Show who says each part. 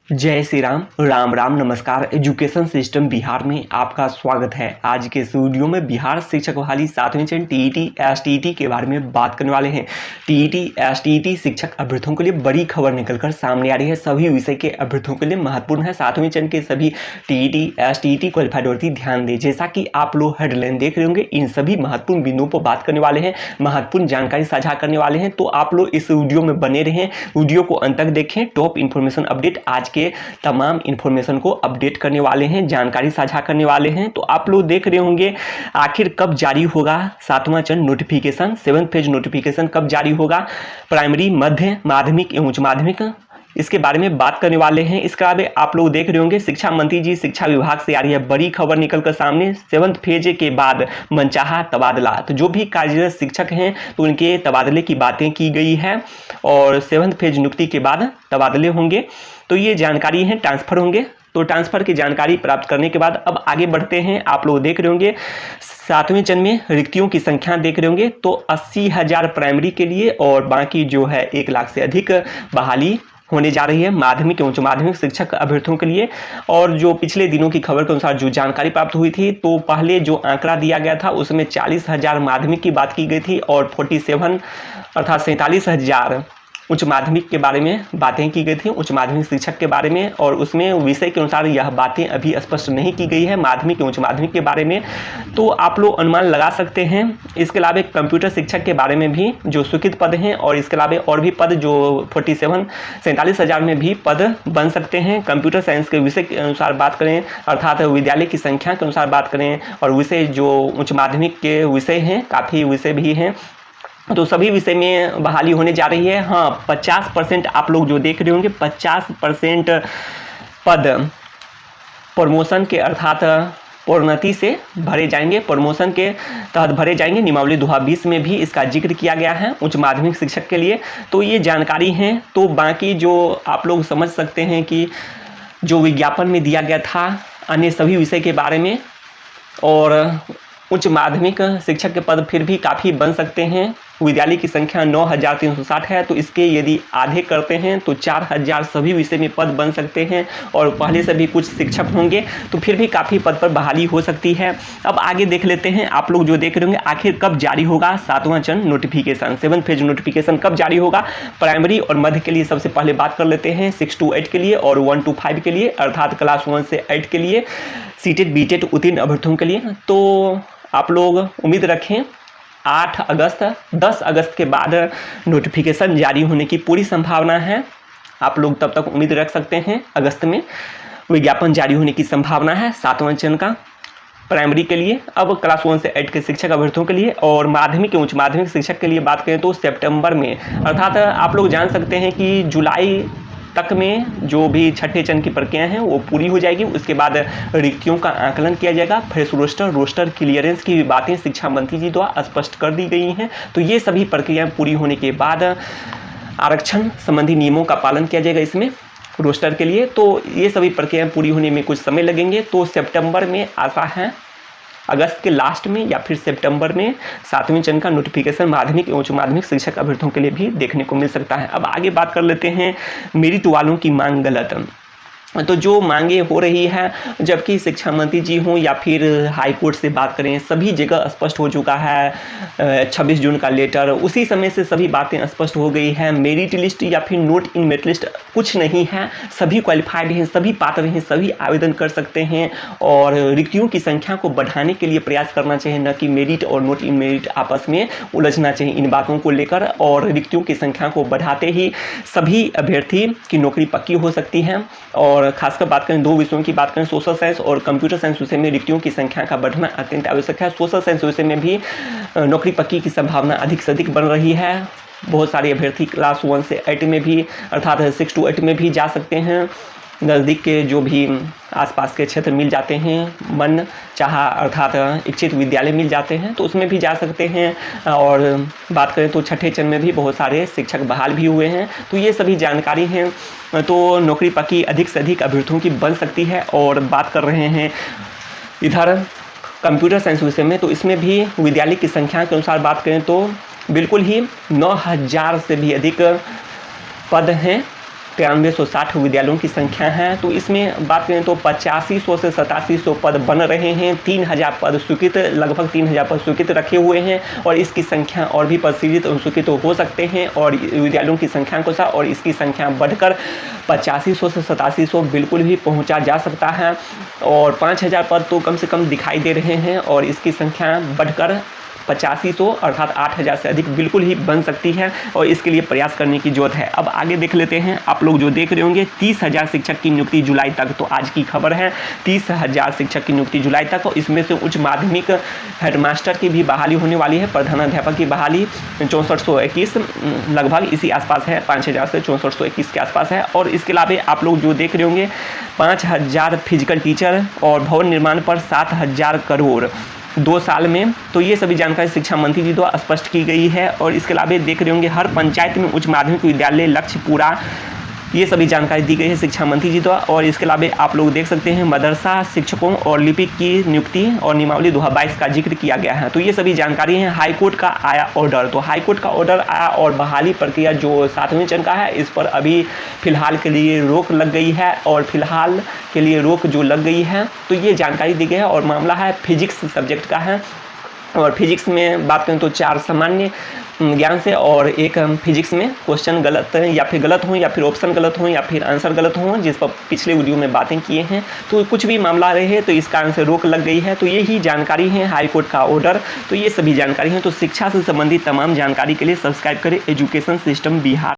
Speaker 1: जय श्री राम, राम राम, नमस्कार। Education system Bihar में आपका स्वागत है। आज के इस वीडियो में बिहार शिक्षक बहाली 7वें चरण टीईटी एसटीईटी के बारे में बात करने वाले हैं। टीईटी एसटीईटी शिक्षक अभ्यर्थियों के लिए बड़ी खबर निकलकर सामने आ रही है। सभी विषय के अभ्यर्थियों के लिए महत्वपूर्ण है। 7वें चरण के सभी टीईटी एसटीईटी क्वालिफाइड अभ्यर्थी ध्यान दें। जैसा कि आप लोग हेडलाइन देख रहे होंगे, इन सभी महत्वपूर्ण बिंदुओं पर बात करने वाले हैं, महत्वपूर्ण जानकारी साझा करने वाले हैं। तो आप लोग इस वीडियो में बने रहें, वीडियो को अंत तक देखें। टॉप इन्फॉर्मेशन अपडेट आज के तमाम इंफॉर्मेशन को अपडेट करने वाले हैं, जानकारी साझा करने वाले हैं। तो आप लोग देख रहे होंगे आखिर कब जारी होगा 7वां चरण नोटिफिकेशन, 7th फेज नोटिफिकेशन कब जारी होगा। प्राइमरी, मध्य माध्यमिक एवं उच्च माध्यमिक, इसके बारे में बात करने वाले हैं। इसके अलावा आप लोग देख रहे होंगे शिक्षा मंत्री जी शिक्षा विभाग से आ रही है बड़ी खबर निकलकर सामने। 7th फेज के बाद मनचाहा तबादला, तो जो भी कार्यरत शिक्षक हैं तो उनके तबादले की बातें की गई है और 7th फेज नियुक्ति के बाद तबादले होंगे। तो ये जानकारी है, ट्रांसफर होंगे। तो ट्रांसफर की जानकारी प्राप्त करने के बाद अब आगे बढ़ते हैं। आप लोग देख रहे होंगे 7वें चरण में रिक्तियों की संख्या देख रहे होंगे तो 80,000 प्राइमरी के लिए और बाकी जो है 1 लाख से अधिक बहाली होने जा रही है माध्यमिक एवं उच्च माध्यमिक शिक्षक अभ्यर्थियों के लिए। और जो पिछले दिनों की खबर के अनुसार जो जानकारी प्राप्त हुई थी, तो पहले जो आंकड़ा दिया गया था उसमें 40,000 माध्यमिक की बात की गई थी और 47 अर्थात 47,000 उच्च माध्यमिक के बारे में बातें की गई थी, उच्च माध्यमिक शिक्षक के बारे में। और उसमें विषय के अनुसार यह बातें अभी स्पष्ट नहीं की गई है माध्यमिक एवं उच्च माध्यमिक के बारे में, तो आप लोग अनुमान लगा सकते हैं। इसके अलावा कंप्यूटर शिक्षक के बारे में भी जो स्वीकृत पद हैं और इसके अलावा और भी पद जो 47,000 में भी पद बन सकते हैं। कंप्यूटर साइंस के विषय के अनुसार बात करें अर्थात विद्यालय की संख्या के अनुसार बात करें और विषय जो उच्च माध्यमिक के विषय हैं, काफ़ी विषय भी हैं, तो सभी विषय में बहाली होने जा रही है। हाँ, 50% आप लोग जो देख रहे होंगे 50% पद प्रमोशन के अर्थात प्रोन्नति से भरे जाएंगे, प्रमोशन के तहत भरे जाएंगे। नियमावली 2020 में भी इसका जिक्र किया गया है उच्च माध्यमिक शिक्षक के लिए। तो ये जानकारी है। तो बाकी जो आप लोग समझ सकते हैं कि जो विज्ञापन में दिया गया था अन्य सभी विषय के बारे में, और उच्च माध्यमिक शिक्षक के पद फिर भी काफ़ी बन सकते हैं। विद्यालय की संख्या 9,360 है, तो इसके यदि आधे करते हैं तो 4,000 सभी विषय में पद बन सकते हैं और पहले से भी कुछ शिक्षक होंगे, तो फिर भी काफ़ी पद पर बहाली हो सकती है। अब आगे देख लेते हैं। आप लोग जो देख रहे होंगे आखिर कब जारी होगा 7वां चरण नोटिफिकेशन, 7th फेज नोटिफिकेशन कब जारी होगा। प्राइमरी और मध्य के लिए सबसे पहले बात कर लेते हैं, 6 to 8 के लिए और 1 to 5 के लिए अर्थात क्लास 1 से 8 के लिए सीटेड बीटेड उत्तीर्ण अभ्यर्थियों के लिए। तो आप लोग उम्मीद रखें 8 अगस्त 10 अगस्त के बाद नोटिफिकेशन जारी होने की पूरी संभावना है। आप लोग तब तक उम्मीद रख सकते हैं। अगस्त में विज्ञापन जारी होने की संभावना है 7वां चरण का प्राइमरी के लिए। अब क्लास 1 से 8 के शिक्षक अभ्यर्थियों के लिए और माध्यमिक एवं उच्च माध्यमिक शिक्षक के लिए बात करें तो सितंबर में अर्थात आप लोग जान सकते हैं कि जुलाई तक में जो भी छठे चरण की प्रक्रिया है वो पूरी हो जाएगी। उसके बाद रिक्तियों का आकलन किया जाएगा। फ्रेश रोस्टर क्लियरेंस की बातें शिक्षा मंत्री जी द्वारा स्पष्ट कर दी गई हैं। तो ये सभी प्रक्रियाएं पूरी होने के बाद आरक्षण संबंधी नियमों का पालन किया जाएगा इसमें रोस्टर के लिए। तो ये सभी प्रक्रियाएं पूरी होने में कुछ समय लगेंगे। तो सितंबर में आशा है अगस्त के लास्ट में या फिर सितंबर में 7वें चरण का नोटिफिकेशन माध्यमिक एवं उच्च माध्यमिक शिक्षक अभ्यर्थियों के लिए भी देखने को मिल सकता है। अब आगे बात कर लेते हैं मेरिट वालों की मांग गलत। तो जो मांगे हो रही है, जबकि शिक्षा मंत्री जी हों या फिर हाई कोर्ट से बात करें, सभी जगह स्पष्ट हो चुका है। 26 जून का लेटर, उसी समय से सभी बातें स्पष्ट हो गई है। मेरिट लिस्ट या फिर नोट इन मेरिट लिस्ट कुछ नहीं है, सभी क्वालिफाइड हैं, सभी पात्र हैं, सभी आवेदन कर सकते हैं। और रिक्तियों की संख्या को बढ़ाने के लिए प्रयास करना चाहिए, न कि मेरिट और नोट इन मेरिट आपस में उलझना चाहिए इन बातों को लेकर। और रिक्तियों की संख्या को बढ़ाते ही सभी अभ्यर्थी की नौकरी पक्की हो सकती है। और खासकर बात करें 2 विषयों की बात करें, सोशल साइंस और कंप्यूटर साइंस विषय में रिक्तियों की संख्या का बढ़ना अत्यंत आवश्यक है। सोशल साइंस विषय में भी नौकरी पक्की की संभावना अधिक से अधिक बन रही है। बहुत सारे अभ्यर्थी क्लास 1 से 8 में भी अर्थात 6 to 8 में भी जा सकते हैं। नज़दीक के जो भी आसपास के क्षेत्र मिल जाते हैं, मन चाहा अर्थात इच्छित विद्यालय मिल जाते हैं, तो उसमें भी जा सकते हैं। और बात करें तो छठे चरण में भी बहुत सारे शिक्षक बहाल भी हुए हैं। तो ये सभी जानकारी हैं। तो नौकरी पक्की अधिक से अधिक अभ्यर्थियों की बन सकती है। और बात कर रहे हैं इधर कंप्यूटर साइंस विषय में, तो इसमें भी विद्यालय की संख्या के अनुसार बात करें तो बिल्कुल ही 9,000 से भी अधिक पद हैं 9360 विद्यालयों की संख्या है। तो इसमें बात करें तो 8500 से 8700 पद बन रहे हैं। 3000 पद स्वीकृत, लगभग 3000 पद स्वीकृत रखे हुए हैं और इसकी संख्या और भी प्रसिद्ध स्वीकृत हो सकते हैं और विद्यालयों की संख्या को और इसकी संख्या बढ़कर 8500 से 8700 बिल्कुल भी पहुंचा जा सकता है और 5000 पद तो कम से कम दिखाई दे रहे हैं और इसकी संख्या बढ़कर 8500 अर्थात 8000 से अधिक बिल्कुल ही बन सकती है और इसके लिए प्रयास करने की जरूरत है। अब आगे देख लेते हैं। आप लोग जो देख रहे होंगे 30,000 शिक्षक की नियुक्ति जुलाई तक, तो आज की खबर है 30,000 शिक्षक की नियुक्ति जुलाई तक और इसमें से उच्च माध्यमिक हेडमास्टर की भी बहाली होने वाली है। प्रधानाध्यापक की बहाली 6421 लगभग इसी आसपास है, 5000 से 6421 के आसपास है। और इसके अलावा आप लोग जो देख रहे होंगे 5000 फिजिकल टीचर और भवन निर्माण पर 7000 करोड़ 2 साल में, तो ये सभी जानकारी शिक्षा मंत्री जी द्वारा स्पष्ट की गई है। और इसके अलावा देख रहे होंगे हर पंचायत में उच्च माध्यमिक विद्यालय लक्ष्य पूरा, ये सभी जानकारी दी गई है शिक्षा मंत्री जी द्वारा। और इसके अलावा आप लोग देख सकते हैं मदरसा शिक्षकों और लिपिक की नियुक्ति और नियमावली 2022 का जिक्र किया गया है। तो ये सभी जानकारी हैं। हाईकोर्ट का आया ऑर्डर, तो हाईकोर्ट का ऑर्डर आया और बहाली प्रक्रिया जो 7वें चरण का है इस पर अभी फिलहाल के लिए रोक लग गई है और फिलहाल के लिए रोक जो लग गई है तो ये जानकारी दी गई है। और मामला है फिजिक्स सब्जेक्ट का है और फिजिक्स में बात करें तो 4 सामान्य ज्ञान से और एक फिजिक्स में क्वेश्चन गलत या फिर गलत हो या फिर ऑप्शन गलत हो या फिर आंसर गलत हो, जिस पर पिछले वीडियो में बातें किए हैं। तो कुछ भी मामला रहे तो इस कारण से रोक लग गई है। तो यही जानकारी है हाईकोर्ट का ऑर्डर। तो ये सभी जानकारी हैं। तो शिक्षा से संबंधित तमाम जानकारी के लिए सब्सक्राइब करें एजुकेशन सिस्टम बिहार।